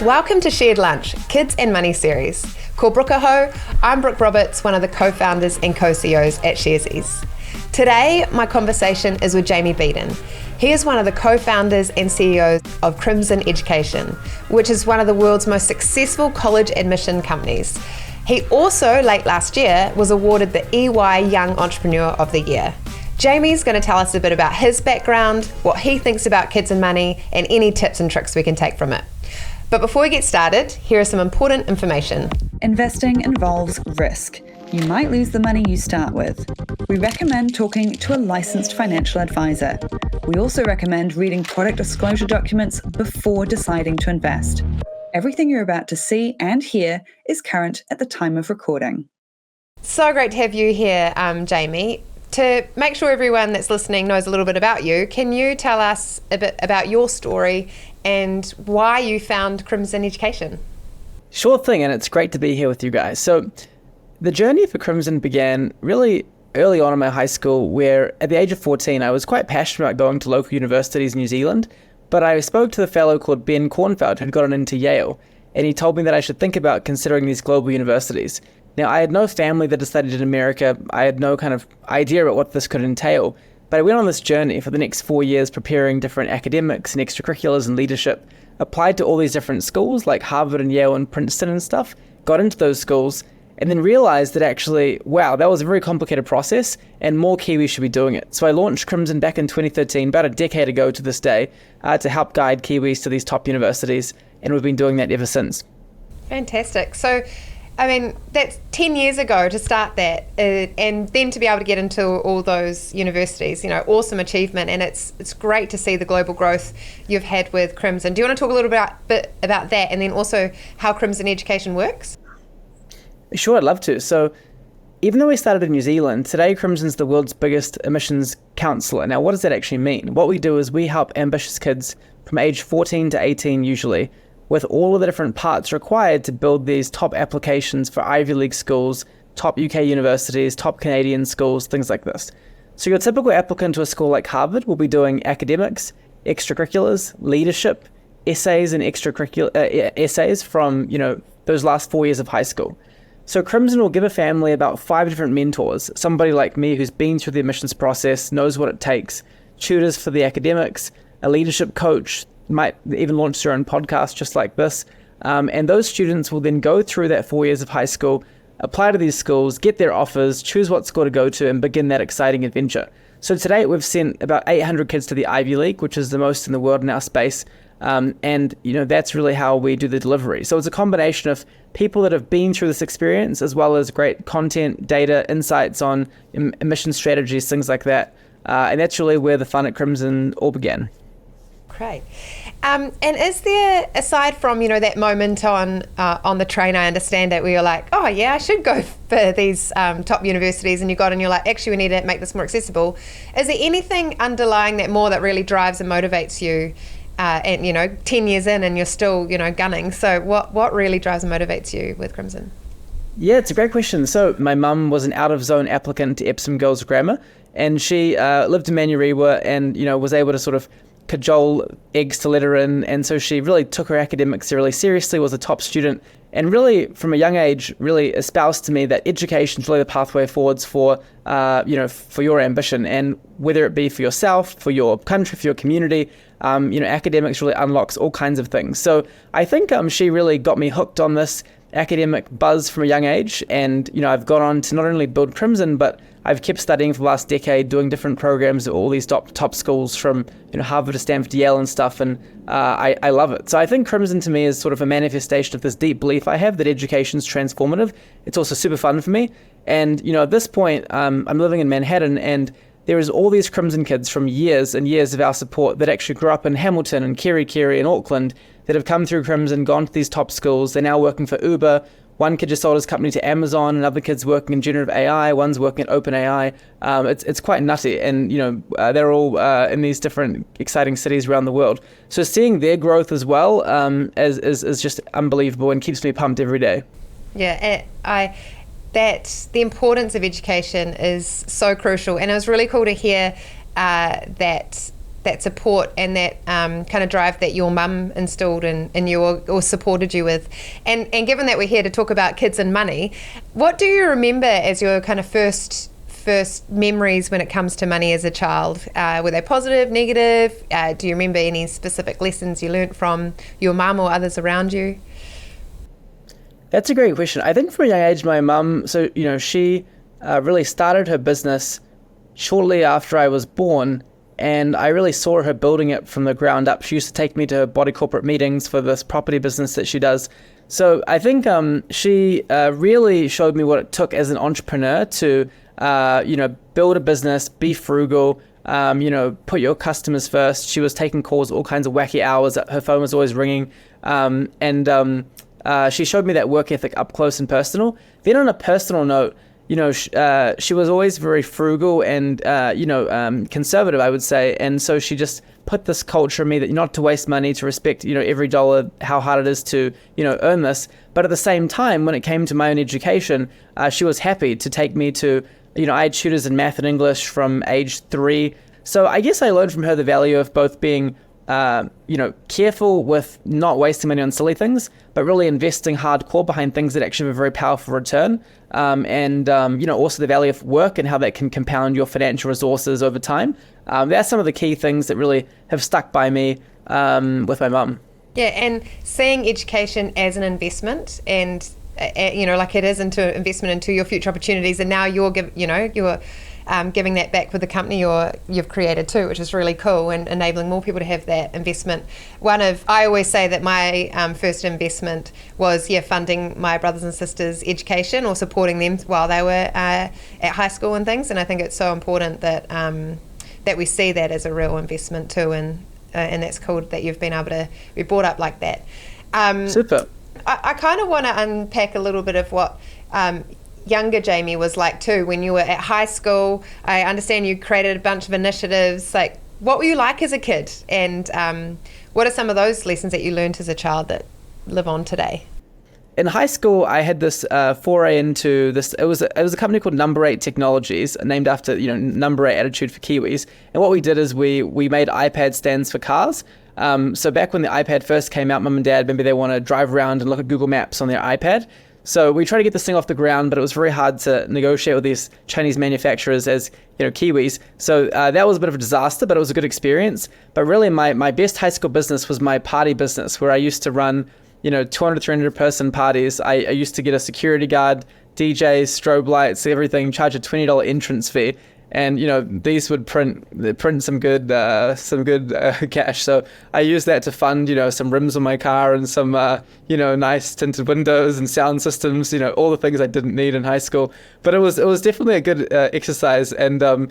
Welcome to Shared Lunch, Kids and Money series. Called Brooke Ho, I'm Brooke Roberts, one of the co-founders and co-CEOs at Sharesies. Today, my conversation is with Jamie Beaton. He is one of the co-founders and CEOs of Crimson Education, which is one of the world's most successful college admission companies. He also, late last year, was awarded the EY Young Entrepreneur of the Year. Jamie's going to tell us a bit about his background, what he thinks about kids and money, and any tips and tricks we can take from it. But before we get started, here is some important information. Investing involves risk. You might lose the money you start with. We recommend talking to a licensed financial advisor. We also recommend reading product disclosure documents before deciding to invest. Everything you're about to see and hear is current at the time of recording. So great to have you here, Jamie. To make sure everyone that's listening knows a little bit about you, can you tell us a bit about your story and why you found Crimson Education? Sure thing, and it's great to be here with you guys. So the journey for Crimson began really early on in my high school, where at the age of 14, I was quite passionate about going to local universities in New Zealand, but I spoke to the fellow called Ben Kornfeld who'd gotten into Yale, and he told me that I should think about considering these global universities. Now, I had no family that had studied in America. I had no kind of idea about what this could entail, but I went on this journey for the next 4 years preparing different academics and extracurriculars and leadership, applied to all these different schools like Harvard and Yale and Princeton and stuff, got into those schools, and then realized that actually, wow, that was a very complicated process and more Kiwis should be doing it. So I launched Crimson back in 2013, about a decade ago to this day, to help guide Kiwis to these top universities, and we've been doing that ever since. Fantastic. So, I mean, that's 10 years ago to start that, and then to be able to get into all those universities, awesome achievement, and it's great to see the global growth you've had with Crimson. Do you want to talk a little bit about that, and then also how Crimson Education works? Sure, I'd love to. So even though we started in New Zealand, today Crimson's the world's biggest admissions counsellor. Now, what does that actually mean? What we do is we help ambitious kids from age 14 to 18 usually, with all of the different parts required to build these top applications for Ivy League schools, top UK universities, top Canadian schools, things like this. So your typical applicant to a school like Harvard will be doing academics, extracurriculars, leadership, essays and extracurricular essays from, those last 4 years of high school. So Crimson will give a family about 5 different mentors, somebody like me who's been through the admissions process, knows what it takes, tutors for the academics, a leadership coach, might even launch their own podcast just like this. And those students will then go through that 4 years of high school, apply to these schools, get their offers, choose what school to go to, and begin that exciting adventure. So today we've sent about 800 kids to the Ivy League, which is the most in the world in our space. And that's really how we do the delivery. So it's a combination of people that have been through this experience, as well as great content, data, insights on admission strategies, things like that. And that's really where the fun at Crimson all began. Great. And is there, aside from, that moment on the train, I understand that, where you're like, oh yeah, I should go for these top universities, and you're like, actually we need to make this more accessible. Is there anything underlying that more that really drives and motivates you? And 10 years in and you're still, gunning. So what really drives and motivates you with Crimson? Yeah, it's a great question. So my mum was an out-of-zone applicant to Epsom Girls Grammar, and she lived in Manurewa and, was able to sort of cajole eggs to let her in. And so she really took her academics really seriously, was a top student, and really from a young age really espoused to me that education is really the pathway forwards for your ambition, and whether it be for yourself, for your country, for your community, academics really unlocks all kinds of things. So I think she really got me hooked on this academic buzz from a young age, and I've gone on to not only build Crimson, but I've kept studying for the last decade, doing different programs at all these top schools from Harvard to Stanford to Yale and stuff, and I love it. So I think Crimson to me is sort of a manifestation of this deep belief I have that education's transformative. It's also super fun for me, and at this point I'm living in Manhattan, and there is all these Crimson kids from years and years of our support that actually grew up in Hamilton and Kerry and Auckland that have come through Crimson, gone to these top schools. They're now working for Uber. One kid just sold his company to Amazon, another kid's working in generative AI, one's working at OpenAI. It's quite nutty, and they're all in these different exciting cities around the world. So seeing their growth as well is just unbelievable and keeps me pumped every day. Yeah, that the importance of education is so crucial, and it was really cool to hear that that support and that kind of drive that your mum instilled in you or supported you with. And given that we're here to talk about kids and money, what do you remember as your kind of first memories when it comes to money as a child? Were they positive, negative? Do you remember any specific lessons you learnt from your mum or others around you? That's a great question. I think from a young age, my mum, she really started her business shortly after I was born, and I really saw her building it from the ground up. She used to take me to her body corporate meetings for this property business that she does. So I think she really showed me what it took as an entrepreneur to build a business, be frugal, put your customers first. She was taking calls all kinds of wacky hours. Her phone was always ringing. She showed me that work ethic up close and personal. Then on a personal note, she was always very frugal and, conservative, I would say. And so she just put this culture in me that not to waste money, to respect, every dollar, how hard it is to, earn this. But at the same time, when it came to my own education, she was happy to take me to, I had tutors in math and English from age 3. So I guess I learned from her the value of both being careful with not wasting money on silly things, but really investing hardcore behind things that actually have a very powerful return. Also the value of work and how that can compound your financial resources over time. That's some of the key things that really have stuck by me with my mum. Yeah, and seeing education as an investment and, like it is into investment into your future opportunities. And now you're giving that back with the company you've created too, which is really cool, and enabling more people to have that investment. I always say that my first investment was funding my brothers and sisters' education or supporting them while they were at high school and things. And I think it's so important that we see that as a real investment too, and that's cool that you've been able to be brought up like that. Super. I kind of want to unpack a little bit of what younger Jamie was like too when you were at high school. I understand you created a bunch of initiatives. Like, what were you like as a kid, and what are some of those lessons that you learned as a child that live on today? In high school, I had this foray into this. It was a company called Number 8 Technologies, named after Number 8 attitude for Kiwis. And what we did is we made iPad stands for cars. So back when the iPad first came out, mum and dad, maybe they want to drive around and look at Google Maps on their iPad. So we tried to get this thing off the ground, but it was very hard to negotiate with these Chinese manufacturers as Kiwis. So that was a bit of a disaster, but it was a good experience. But really, my best high school business was my party business, where I used to run 200, 300 person parties. I used to get a security guard, DJs, strobe lights, everything, charge a $20 entrance fee. And these would print some good cash. So I used that to fund some rims on my car and some nice tinted windows and sound systems. All the things I didn't need in high school. But it was definitely a good exercise. And it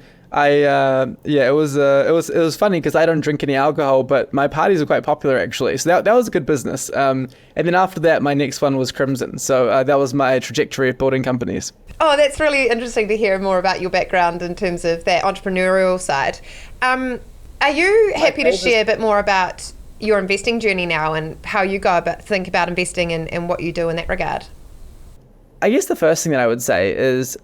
was funny because I don't drink any alcohol, but my parties were quite popular actually. So that was a good business. And then after that, my next one was Crimson. So that was my trajectory of building companies. Oh, that's really interesting to hear more about your background in terms of that entrepreneurial side. Are you happy to share a bit more about your investing journey now and how you think about investing and what you do in that regard? I guess the first thing that I would say is,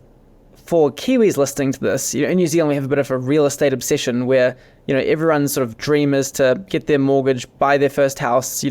for Kiwis listening to this, in New Zealand we have a bit of a real estate obsession where everyone's sort of dream is to get their mortgage, buy their first house,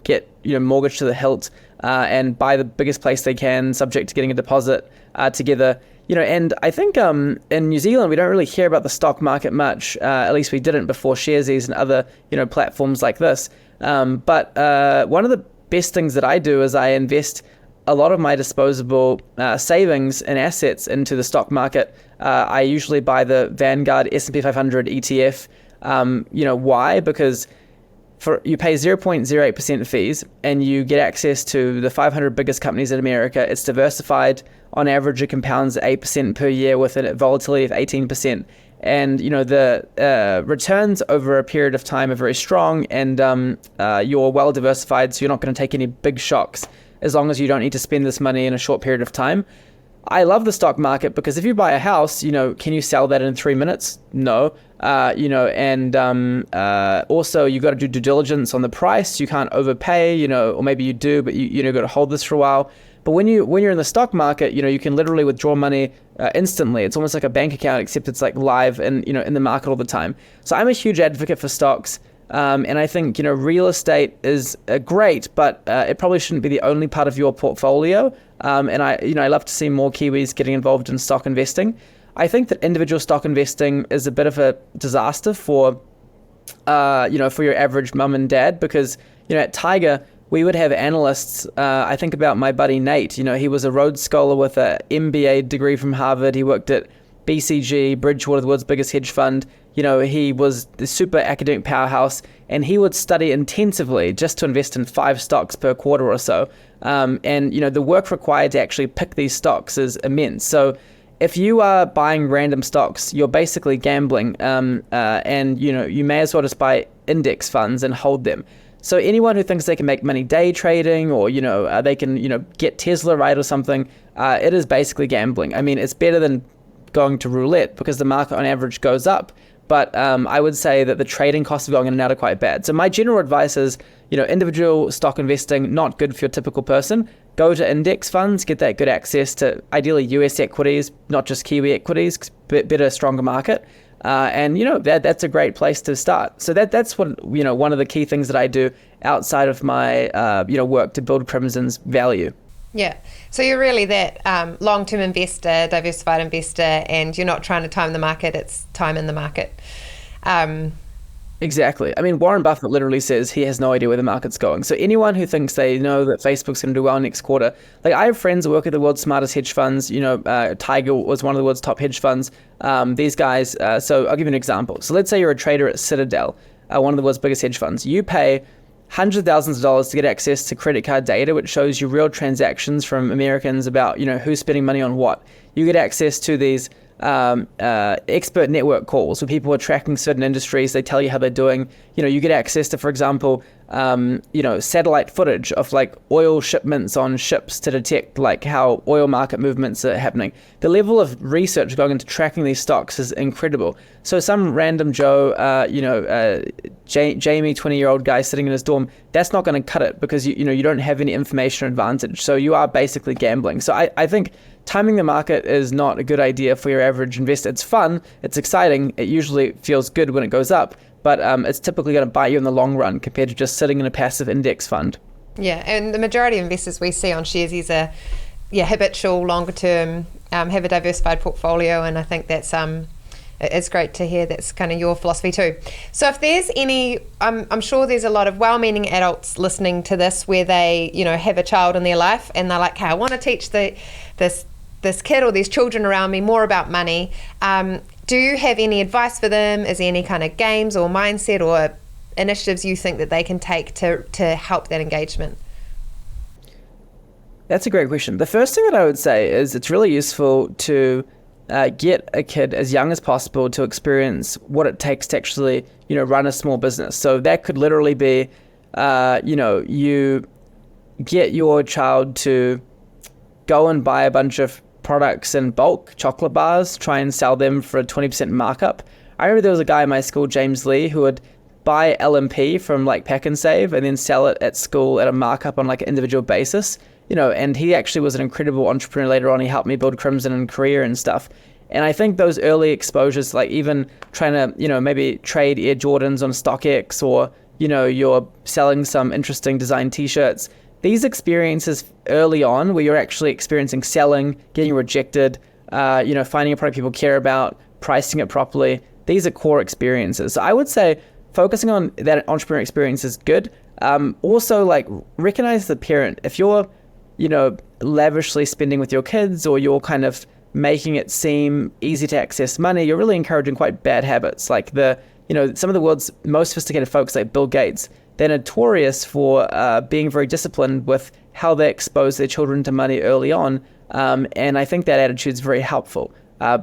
get mortgage to the hilt, and buy the biggest place they can, subject to getting a deposit together. And I think in New Zealand we don't really hear about the stock market much. At least we didn't before Sharesies and other platforms like this. But one of the best things that I do is I invest a lot of my disposable savings and assets into the stock market. I usually buy the Vanguard S&P 500 ETF. Why? Because you pay 0.08% fees and you get access to the 500 biggest companies in America. It's diversified. On average, it compounds 8% per year with a volatility of 18%. And the returns over a period of time are very strong, and you're well diversified, so you're not going to take any big shocks as long as you don't need to spend this money in a short period of time. I love the stock market because if you buy a house, can you sell that in 3 minutes? No. Also you got to do due diligence on the price. You can't overpay, or maybe you do, but you got to hold this for a while. But when you're in the stock market, you can literally withdraw money instantly. It's almost like a bank account, except it's like live and, in the market all the time. So I'm a huge advocate for stocks. And I think, real estate is great, but it probably shouldn't be the only part of your portfolio. And I love to see more Kiwis getting involved in stock investing. I think that individual stock investing is a bit of a disaster for your average mum and dad, because, at Tiger, we would have analysts. I think about my buddy Nate. He was a Rhodes Scholar with an MBA degree from Harvard. He worked at BCG, Bridgewater, the world's biggest hedge fund. He was the super academic powerhouse, and he would study intensively just to invest in 5 stocks per quarter or so. And the work required to actually pick these stocks is immense. So if you are buying random stocks, you're basically gambling, and you may as well just buy index funds and hold them. So anyone who thinks they can make money day trading, or they can get Tesla right or something, it is basically gambling. I mean, it's better than going to roulette because the market on average goes up. But I would say that the trading costs of going in and out are quite bad. So my general advice is, individual stock investing, not good for your typical person. Go to index funds, get that good access to ideally US equities, not just Kiwi equities, better, stronger market. And that's a great place to start. So that's what, one of the key things that I do outside of my, work to build Crimson's value. Yeah. So you're really that long-term investor, diversified investor, and you're not trying to time the market, it's time in the market. Exactly. I mean, Warren Buffett literally says he has no idea where the market's going. So anyone who thinks they know that Facebook's going to do well next quarter, like I have friends who work at the world's smartest hedge funds. Tiger was one of the world's top hedge funds. These guys, so I'll give you an example. So let's say you're a trader at Citadel, one of the world's biggest hedge funds. You pay hundreds of thousands of dollars to get access to credit card data, which shows you real transactions from Americans about, who's spending money on what. You get access to these expert network calls where people are tracking certain industries. They tell you how they're doing. You get access to, for example, satellite footage of like oil shipments on ships to detect like how oil market movements are happening. The level of research going into tracking these stocks is incredible. So some random Joe, Jamie, 20-year-old guy sitting in his dorm, that's not going to cut it because you don't have any information advantage. So you are basically gambling. So I think timing the market is not a good idea for your average investor. It's fun, it's exciting, it usually feels good when it goes up, but it's typically going to bite you in the long run compared to just sitting in a passive index fund. Yeah, and the majority of investors we see on Sharesies are habitual, longer term, have a diversified portfolio, and I think that's it's great to hear that's kind of your philosophy too. So if there's any, I'm sure there's a lot of well-meaning adults listening to this where they, have a child in their life and they're like, hey, I want to teach this kid or these children around me more about money. Do you have any advice for them? Is there any kind of games or mindset or initiatives you think that they can take to help that engagement? That's a great question. The first thing that I would say is it's really useful to get a kid as young as possible to experience what it takes to actually, run a small business. So that could literally be, you get your child to go and buy a bunch of products in bulk, chocolate bars, try and sell them for a 20% markup. I remember there was a guy in my school, James Lee, who would buy LMP from like Pack and Save and then sell it at school at a markup on like an individual basis, and he actually was an incredible entrepreneur later on. He helped me build Crimson and career and stuff. And I think those early exposures, like even trying to, maybe trade Air Jordans on StockX, or, you're selling some interesting design t-shirts, these experiences early on where you're actually experiencing selling, getting rejected, finding a product people care about, pricing it properly, these are core experiences. So I would say focusing on that entrepreneur experience is good. Also, like, recognize the parent. If you're, lavishly spending with your kids, or you're kind of making it seem easy to access money, you're really encouraging quite bad habits. Like some of the world's most sophisticated folks like Bill Gates, they're notorious for being very disciplined with how they expose their children to money early on. And I think that attitude is very helpful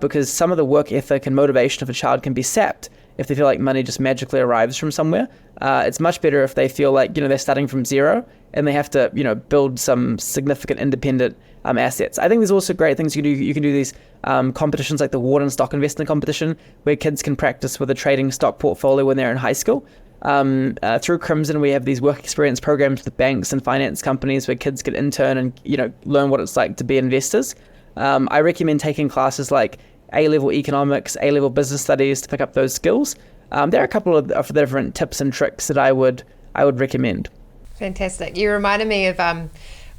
because some of the work ethic and motivation of a child can be sapped if they feel like money just magically arrives from somewhere. It's much better if they feel like, they're starting from zero and they have to, build some significant independent assets. I think there's also great things you can do. You can do these competitions like the Wharton Stock Investing Competition, where kids can practice with a trading stock portfolio when they're in high school. Through Crimson, we have these work experience programs with banks and finance companies where kids can intern and, learn what it's like to be investors. I recommend taking classes like A-level economics, A-level business studies to pick up those skills. There are a couple of different tips and tricks that I would recommend. Fantastic. You reminded me of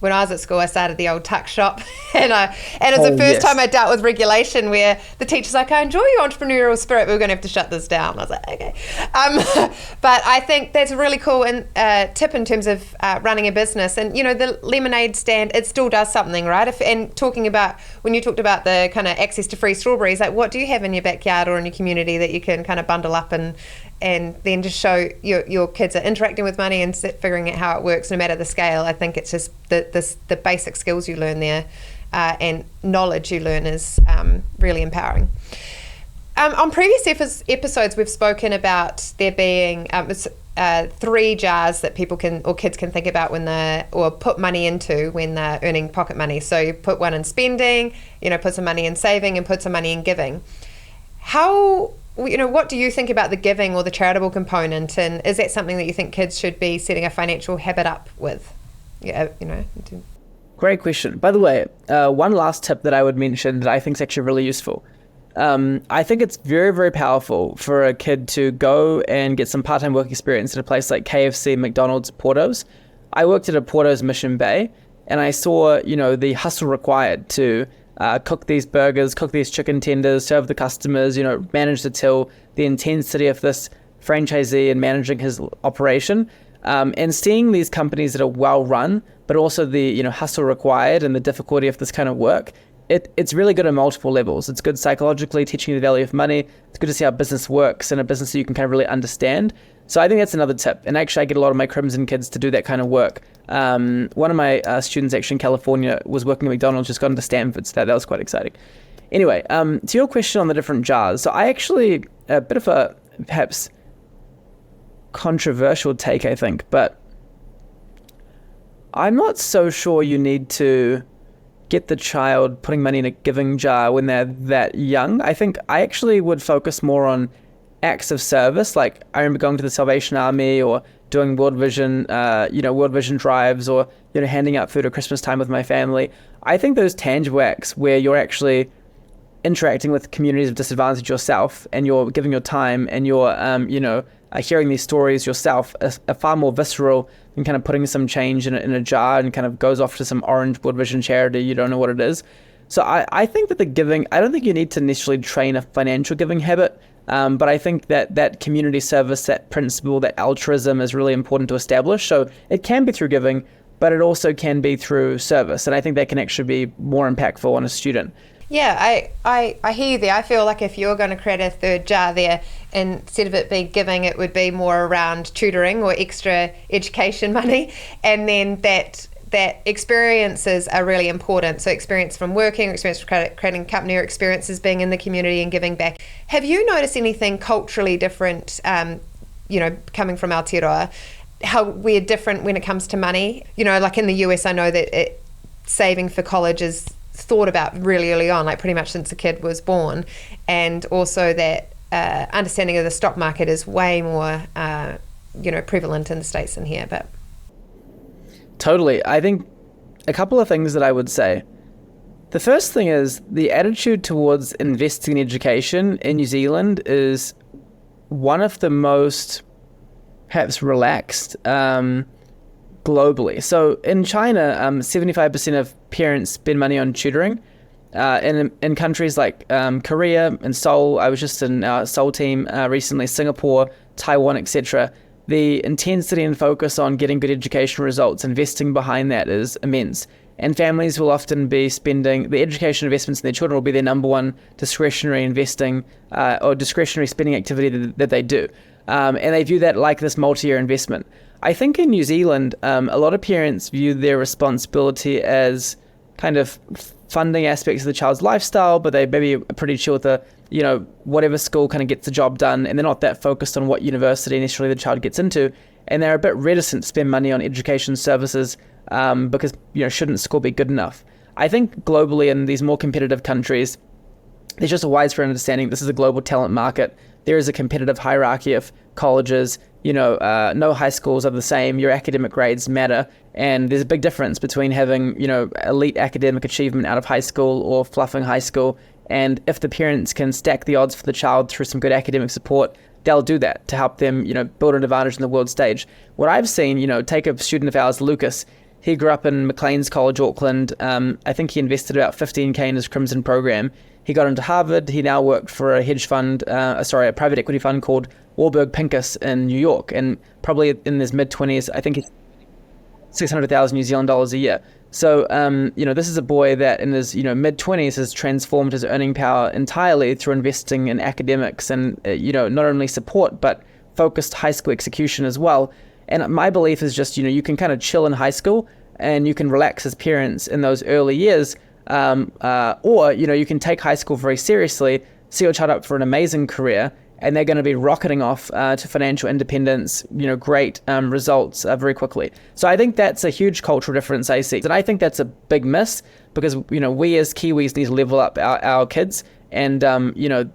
when I was at school, I started the old tuck shop, and it was the first time I dealt with regulation where the teacher's like, I enjoy your entrepreneurial spirit, but we're going to have to shut this down. I was like, okay. But I think that's a really cool tip in terms of running a business. And, the lemonade stand, it still does something, right? And talking about, when you talked about the kind of access to free strawberries, like what do you have in your backyard or in your community that you can kind of bundle up and then just show your kids are interacting with money and figuring out how it works no matter the scale. I think it's just the basic skills you learn there and knowledge you learn is really empowering. On previous episodes, we've spoken about there being 3 jars that people can or kids can think about or put money into when they're earning pocket money. So you put one in spending, put some money in saving, and put some money in giving. What do you think about the giving or the charitable component, and is that something that you think kids should be setting a financial habit up with? Great question. By the way, one last tip that I would mention that I think is actually really useful. I think it's very, very powerful for a kid to go and get some part-time work experience at a place like KFC, McDonald's, Porto's. I worked at a Porto's Mission Bay, and I saw, the hustle required to cook these burgers, cook these chicken tenders, serve the customers, manage the till, the intensity of this franchisee and managing his operation, and seeing these companies that are well run, but also the hustle required and the difficulty of this kind of work. It's really good on multiple levels. It's good psychologically, teaching you the value of money. It's good to see how business works and a business that you can kind of really understand. So I think that's another tip. And actually, I get a lot of my Crimson kids to do that kind of work. One of my students actually in California was working at McDonald's, just got into Stanford, so that was quite exciting. Anyway, to your question on the different jars. So I actually, a bit of a perhaps controversial take, I think, but I'm not so sure you need to get the child putting money in a giving jar when they're that young. I think I actually would focus more on acts of service. Like I remember going to the Salvation Army or doing World Vision drives, or handing out food at Christmas time with my family. I think those tangible acts where you're actually interacting with communities of disadvantage yourself, and you're giving your time, and you're hearing these stories yourself, are far more visceral than kind of putting some change in a jar and kind of goes off to some orange World Vision charity you don't know what it is. So I think that the giving, I don't think you need to necessarily train a financial giving habit. But I think that community service, that principle, that altruism is really important to establish. So it can be through giving, but it also can be through service. And I think that can actually be more impactful on a student. Yeah, I hear you there. I feel like if you're going to create a third jar there, instead of it being giving, it would be more around tutoring or extra education money. And then that experiences are really important. So experience from working, experience from creating a company, or experiences being in the community and giving back. Have you noticed anything culturally different, coming from Aotearoa, how we're different when it comes to money? Like in the US, I know that saving for college is thought about really early on, like pretty much since the kid was born. And also that understanding of the stock market is way more, prevalent in the States than here, but... Totally. I think a couple of things that I would say. The first thing is the attitude towards investing in education in New Zealand is one of the most perhaps relaxed globally. So in China, 75% of parents spend money on tutoring. In countries like Korea and Seoul, I was just in our Seoul team recently, Singapore, Taiwan, etc. The intensity and focus on getting good education results, investing behind that is immense. And families will often be spending, the education investments in their children will be their number one discretionary investing or discretionary spending activity that they do. And they view that like this multi-year investment. I think in New Zealand, a lot of parents view their responsibility as kind of funding aspects of the child's lifestyle, but they maybe are pretty chill with the, whatever school kind of gets the job done, and they're not that focused on what university necessarily the child gets into, and they're a bit reticent to spend money on education services because, shouldn't school be good enough? I think globally in these more competitive countries, there's just a widespread understanding this is a global talent market. There is a competitive hierarchy of colleges, no high schools are the same. Your academic grades matter. And there's a big difference between having, elite academic achievement out of high school or fluffing high school. And if the parents can stack the odds for the child through some good academic support, they'll do that to help them, build an advantage in the world stage. What I've seen, take a student of ours, Lucas. He grew up in Maclean's College, Auckland. I think he invested about $15K in his Crimson program. He got into Harvard. He now worked for a hedge fund, a private equity fund called Warburg Pincus in New York, and probably in his mid-20s, I think he's 600,000 New Zealand dollars a year. So, this is a boy that in his, mid-20s has transformed his earning power entirely through investing in academics and, not only support, but focused high school execution as well. And my belief is just, you can kind of chill in high school and you can relax as parents in those early years. Or, you can take high school very seriously, set your child up for an amazing career, and they're going to be rocketing off to financial independence, great results very quickly. So I think that's a huge cultural difference I see. And I think that's a big miss because, we as Kiwis need to level up our kids. And,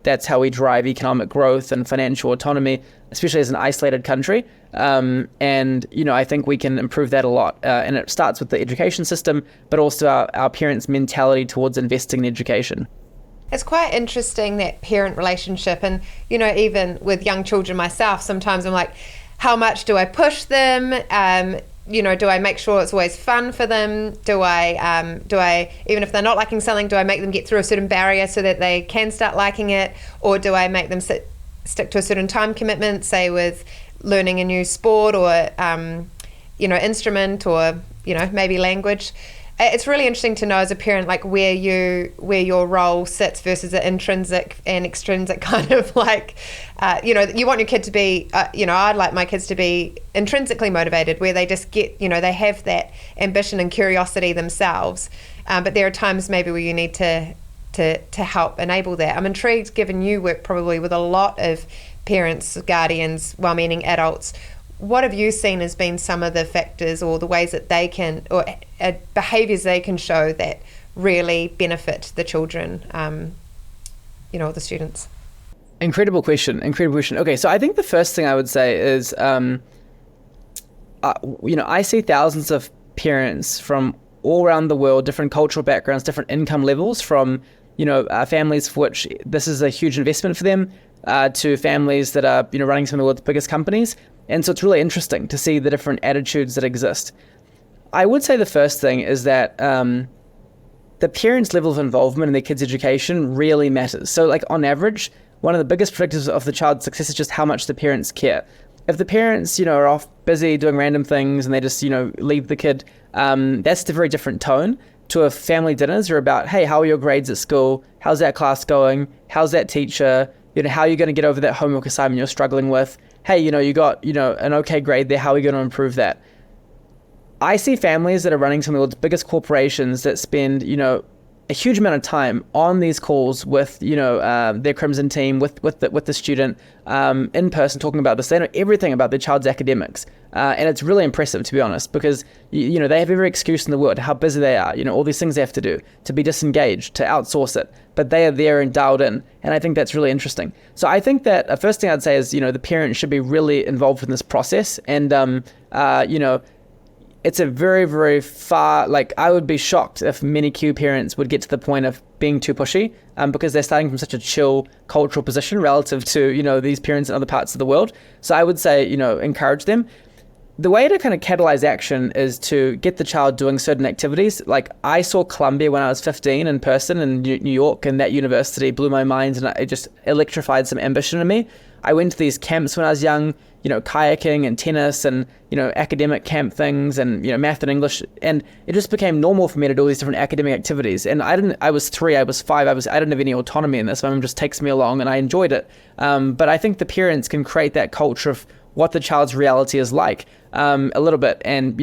that's how we drive economic growth and financial autonomy, especially as an isolated country. And, I think we can improve that a lot. And it starts with the education system, but also our parents' mentality towards investing in education. It's quite interesting, that parent relationship. And, even with young children myself, sometimes I'm like, how much do I push them? Do I make sure it's always fun for them? Do I, even if they're not liking something, do I make them get through a certain barrier so that they can start liking it? Or do I make them stick to a certain time commitment, say with learning a new sport or, instrument or, maybe language? It's really interesting to know as a parent, like where your role sits versus the intrinsic and extrinsic kind of like, you want your kid to be, I'd like my kids to be intrinsically motivated, where they just get, they have that ambition and curiosity themselves. But there are times maybe where you need to help enable that. I'm intrigued, given you work probably with a lot of parents, guardians, well-meaning adults. What have you seen as been some of the factors or the ways that they can, or behaviours they can show that really benefit the children, or the students? Incredible question. Okay, so I think the first thing I would say is, I see thousands of parents from all around the world, different cultural backgrounds, different income levels, from, families for which this is a huge investment for them, to families that are, running some of the world's biggest companies. And so it's really interesting to see the different attitudes that exist. I would say the first thing is that the parents' level of involvement in their kids' education really matters. So like on average, one of the biggest predictors of the child's success is just how much the parents care. If the parents, are off busy doing random things and they just, leave the kid, that's a very different tone to if family dinners are about, hey, how are your grades at school? How's that class going? How's that teacher? How are you going to get over that homework assignment you're struggling with? Hey, you got, an okay grade there. How are we going to improve that? I see families that are running some of the world's biggest corporations that spend, a huge amount of time on these calls with, their Crimson team, with the student, in person, talking about this. They know everything about their child's academics. And it's really impressive, to be honest, because, they have every excuse in the world, how busy they are, all these things they have to do, to be disengaged, to outsource it. But they are there and dialed in. And I think that's really interesting. So I think that the first thing I'd say is, the parent should be really involved in this process. And, it's a very, very far, I would be shocked if many Q parents would get to the point of being too pushy, because they're starting from such a chill cultural position relative to, these parents in other parts of the world. So I would say, encourage them. The way to kind of catalyze action is to get the child doing certain activities. Like I saw Columbia when I was 15 in person in New York, and that university blew my mind and it just electrified some ambition in me. I went to these camps when I was young, kayaking and tennis and, academic camp things and, math and English. And it just became normal for me to do all these different academic activities. And I was 3, I was 5, I didn't have any autonomy in this. My mom just takes me along and I enjoyed it. But I think the parents can create that culture of what the child's reality is like a little bit. And,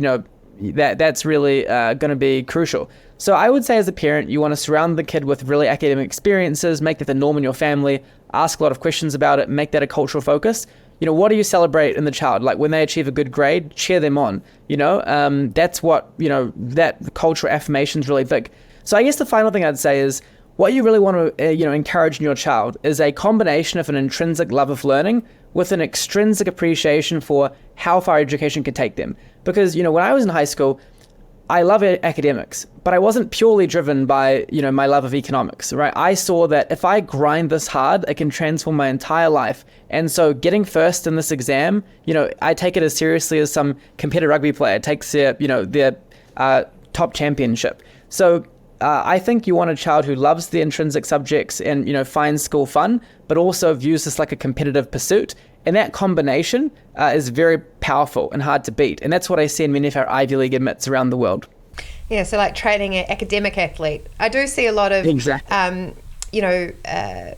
that's really going to be crucial. So I would say as a parent, you want to surround the kid with really academic experiences, make that the norm in your family, ask a lot of questions about it, make that a cultural focus. What do you celebrate in the child? Like when they achieve a good grade, cheer them on, that's what, that cultural affirmation is really big. So I guess the final thing I'd say is what you really want to, encourage in your child is a combination of an intrinsic love of learning with an extrinsic appreciation for how far education can take them. Because, when I was in high school, I love academics, but I wasn't purely driven by, my love of economics, right? I saw that if I grind this hard, it can transform my entire life. And so getting first in this exam, I take it as seriously as some competitive rugby player takes their top championship. So I think you want a child who loves the intrinsic subjects and, finds school fun, but also views this like a competitive pursuit. And that combination is very powerful and hard to beat. And that's what I see in many of our Ivy League admits around the world. Yeah, so like training an academic athlete. I do see a lot of,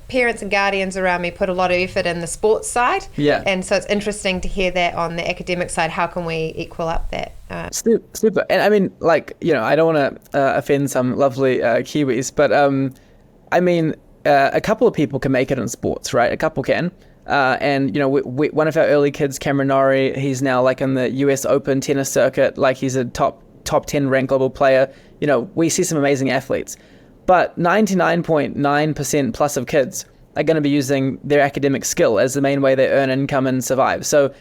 parents and guardians around me put a lot of effort in the sports side. Yeah. And so it's interesting to hear that on the academic side. How can we equal up that? Super. And I mean, I don't want to offend some lovely Kiwis, but a couple of people can make it in sports, right? A couple can. One of our early kids, Cameron Norrie, he's now in the US Open tennis circuit, he's a top 10 ranked global player. We see some amazing athletes, but 99.9% plus of kids are going to be using their academic skill as the main way they earn income and survive. So,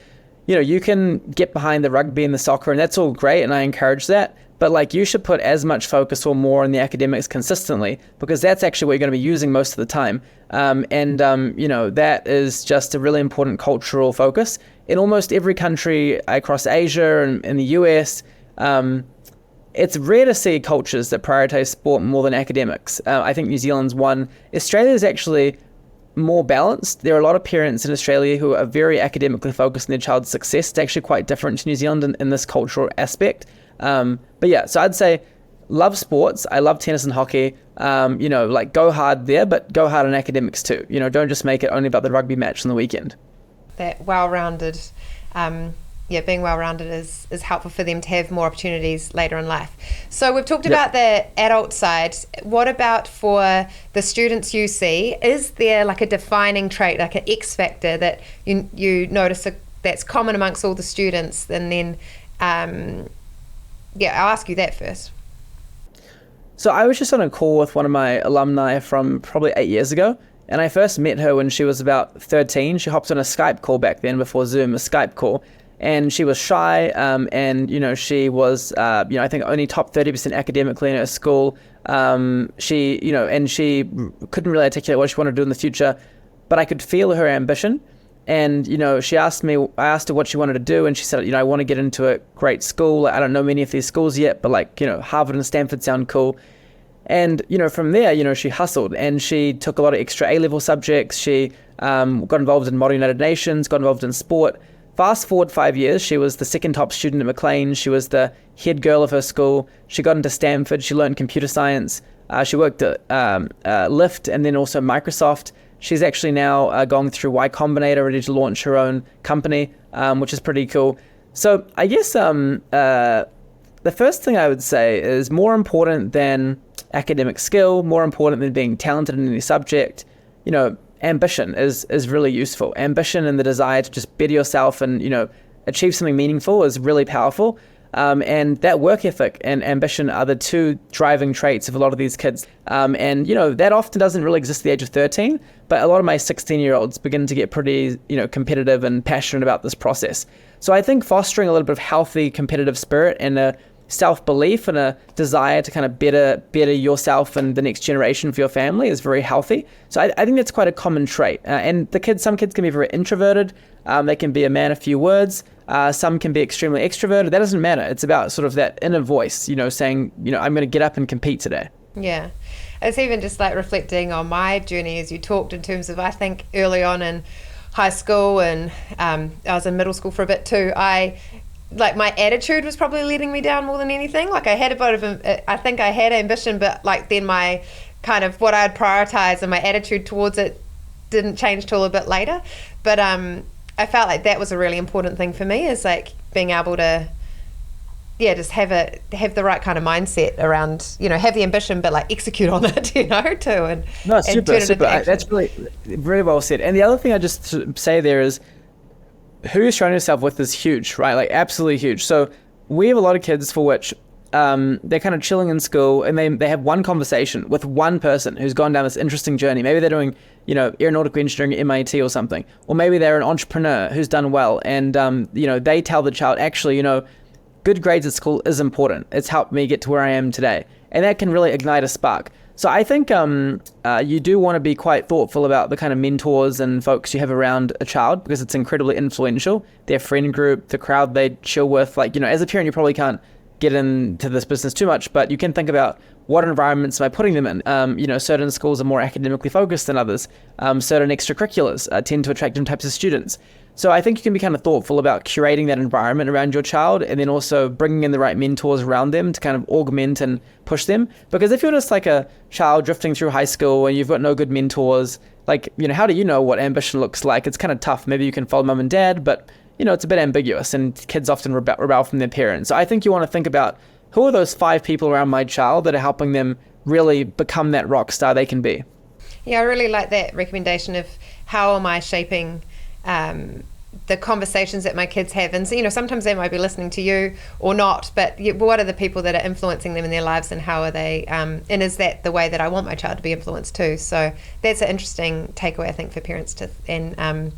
you can get behind the rugby and the soccer, and that's all great, and I encourage that. But you should put as much focus or more on the academics consistently, because that's actually what you're going to be using most of the time. That is just a really important cultural focus. In almost every country across Asia and in the US, it's rare to see cultures that prioritize sport more than academics. I think New Zealand's one. Australia is actually more balanced. There are a lot of parents in Australia who are very academically focused on their child's success. It's actually quite different to New Zealand in this cultural aspect. So I'd say love sports. I love tennis and hockey. Go hard there, but go hard in academics too. Don't just make it only about the rugby match on the weekend. That well-rounded, being well-rounded is helpful for them to have more opportunities later in life. So we've talked about the adult side. What about for the students you see? Is there a defining trait, like an X factor that you notice that's common amongst all the students? And then, I'll ask you that first. So I was just on a call with one of my alumni from probably 8 years ago, and I first met her when she was about 13. She hopped on a Skype call back then before Zoom, a Skype call, and she was shy, she was, I think only top 30% academically in her school. She couldn't really articulate what she wanted to do in the future, but I could feel her ambition. And, I asked her what she wanted to do, and she said, I want to get into a great school. I don't know many of these schools yet, but Harvard and Stanford sound cool. And, from there, she hustled, and she took a lot of extra A-level subjects. She got involved in Model United Nations, got involved in sport. Fast forward 5 years, she was the second top student at McLean. She was the head girl of her school. She got into Stanford. She learned computer science. She worked at Lyft and then also Microsoft. She's actually now going through Y Combinator, ready to launch her own company, which is pretty cool. So I guess the first thing I would say is more important than academic skill, more important than being talented in any subject, ambition is really useful. Ambition and the desire to just better yourself and, achieve something meaningful is really powerful. And that work ethic and ambition are the two driving traits of a lot of these kids. That often doesn't really exist at the age of 13, but a lot of my 16-year-olds begin to get pretty, competitive and passionate about this process. So I think fostering a little bit of healthy competitive spirit and a self-belief and a desire to kind of better yourself and the next generation for your family is very healthy. So I think that's quite a common trait. And some kids can be very introverted. They can be a man of few words. Some can be extremely extroverted. That doesn't matter. It's about sort of that inner voice, saying, I'm going to get up and compete today. Yeah. It's even just reflecting on my journey as you talked in terms of, I think early on in high school and I was in middle school for a bit too, my attitude was probably letting me down more than anything. I had a bit of, I think I had ambition, but then my kind of what I'd prioritize and my attitude towards it didn't change till a bit later. But I felt like that was a really important thing for me, is being able to, just have the right kind of mindset around, have the ambition, but execute on it, too. And no, super, and turn it super. into action. That's really, very well said. And the other thing I just say there is, who you're surrounding yourself with is huge, right? Absolutely huge. So we have a lot of kids for which they're kind of chilling in school and they have one conversation with one person who's gone down this interesting journey. Maybe they're doing, aeronautical engineering at MIT or something. Or maybe they're an entrepreneur who's done well and, they tell the child, actually, good grades at school is important. It's helped me get to where I am today. And that can really ignite a spark. So I think you do want to be quite thoughtful about the kind of mentors and folks you have around a child because it's incredibly influential. Their friend group, the crowd they chill with, as a parent, you probably can't get into this business too much, but you can think about what environments am I putting them in. Certain schools are more academically focused than others. Certain extracurriculars tend to attract different types of students. So I think you can be kind of thoughtful about curating that environment around your child and then also bringing in the right mentors around them to kind of augment and push them. Because if you're just like a child drifting through high school and you've got no good mentors, how do you know what ambition looks like? It's kind of tough. Maybe you can follow mum and dad, but it's a bit ambiguous and kids often rebel from their parents. So I think you want to think about who are those 5 people around my child that are helping them really become that rock star they can be. Yeah, I really like that recommendation of how am I shaping the conversations that my kids have. And so, sometimes they might be listening to you or not, but what are the people that are influencing them in their lives and how are they, and is that the way that I want my child to be influenced too? So that's an interesting takeaway, I think, for parents and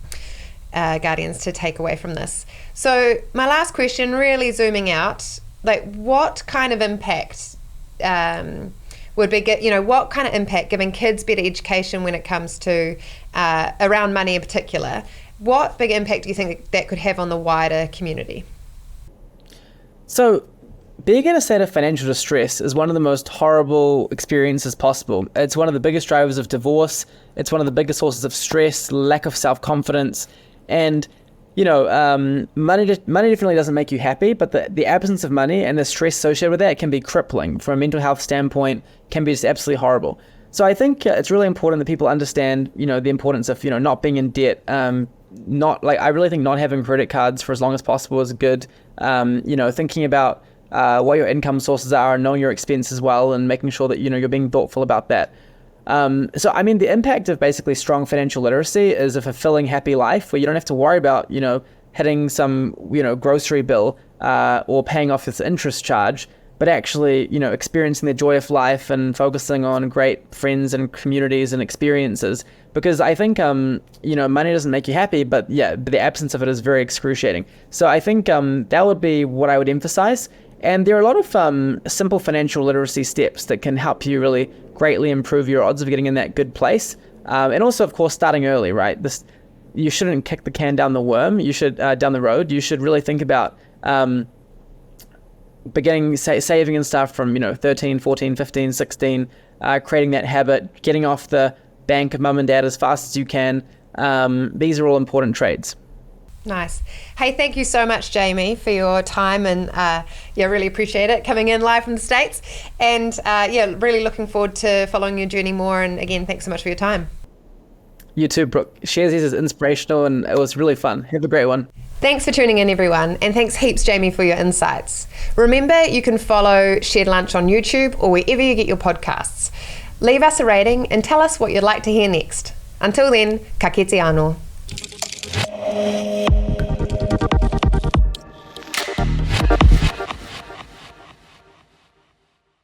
guardians to take away from this. So my last question, really zooming out, what kind of impact would be, what kind of impact giving kids better education when it comes to around money in particular, what big impact do you think that could have on the wider community? So being in a state of financial distress is one of the most horrible experiences possible. It's one of the biggest drivers of divorce. It's one of the biggest sources of stress, lack of self-confidence. And, money definitely doesn't make you happy, but the absence of money and the stress associated with that can be crippling. From a mental health standpoint, can be just absolutely horrible. So I think it's really important that people understand, the importance of, not being in debt. I really think not having credit cards for as long as possible is good. Thinking about what your income sources are and knowing your expenses well and making sure that, you're being thoughtful about that. The impact of basically strong financial literacy is a fulfilling, happy life where you don't have to worry about, hitting some, grocery bill or paying off this interest charge, but actually, experiencing the joy of life and focusing on great friends and communities and experiences. Because I think, money doesn't make you happy, but the absence of it is very excruciating. So I think that would be what I would emphasize. And there are a lot of simple financial literacy steps that can help you really greatly improve your odds of getting in that good place. And also, of course, starting early, right? You shouldn't kick the can down the road. You should really think about beginning saving and stuff from 13, 14, 15, 16, creating that habit, getting off the bank of mum and dad as fast as you can. These are all important traits. Nice. Hey, thank you so much, Jamie, for your time and really appreciate it coming in live from the States and really looking forward to following your journey more. And again, thanks so much for your time. You too, Brooke. Sharesies is inspirational and it was really fun. Have a great one. Thanks for tuning in, everyone, and thanks heaps, Jamie, for your insights. Remember, you can follow Shared Lunch on YouTube or wherever you get your podcasts. Leave us a rating and tell us what you'd like to hear next. Until then, ka kite anō.